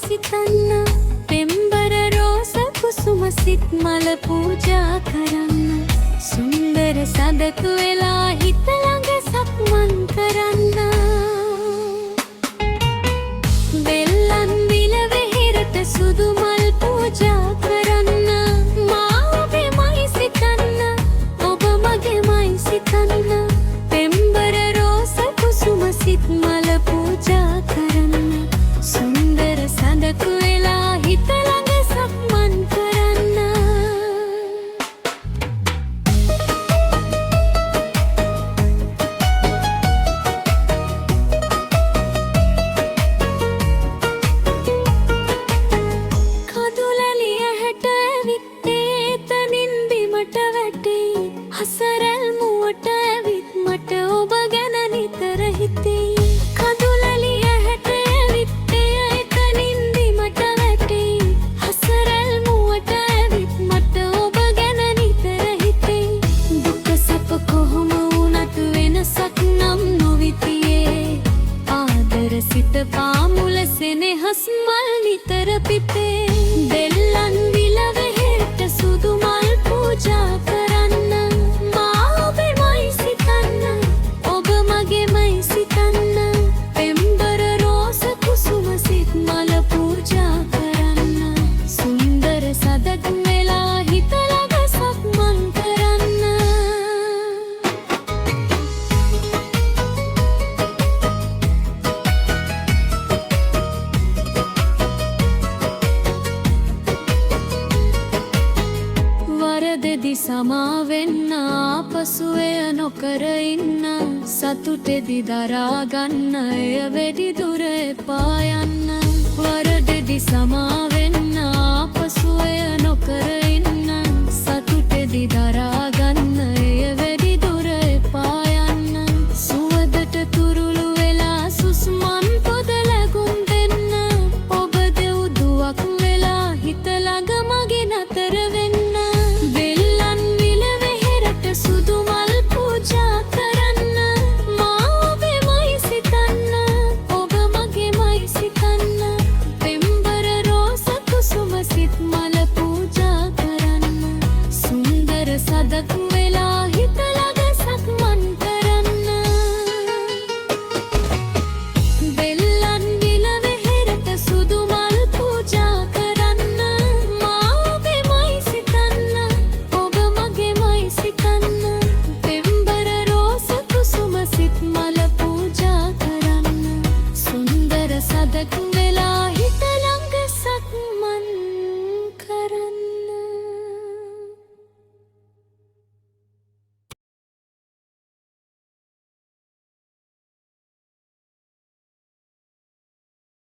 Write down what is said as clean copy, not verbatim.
සිතන්න පෙම්බර රෝස කුසුම සිත් මල පූජා කරන්න සුන්දර සදතු වෙලා හිත ළඟ සක්මන් කරන්න බෙල්ලන් විල වෙහෙරට සුදු මල් පූජා කරන්න මා ඔබෙමයි සිතන්න ඔබ මගේමයි සිතන්න පෙම්බර රෝස කුසුම සිත් මල පූජා කරන්න සුන්දර සඳකු වෙලා හිත ළඟ සක්මන් කරන්න කඳුලැලිය හැට ඇවිත් එතනින් බිමට වැටේ හසරැල් මුවට ඇවිත් මට ඔබ ගැන නිතර හිතේ කඳුලැලිය හැට ඇවිත් එතනින් බිමට වැටේ හසරැල් මුවට ඇවිත් මට ඔබ ගැන නිතර හිතේ දුක සැප කොහොම වුණත් වෙනසක් නම් නොවිතියේ ආදර සිත පාමුල සෙනෙහස් මල් නිතර පිපේ දෙල්ලන් විල වෙහෙරට සුදු මල් පූජා කරන්න මා ඔබෙමයි සිතන්න ඔබ මගේමයි සිතන්න පෙම්බර රෝස කුසුම සිත් මල පූජා කරන්න සුන්දර සදත් වෙලා හිත ළඟ සක්මන් කරන්න වරදෙදි සමාවෙන්න ආපසු එය නොකර ඉන්න සතුටෙදි දරා ගන්න එය වැඩි දුර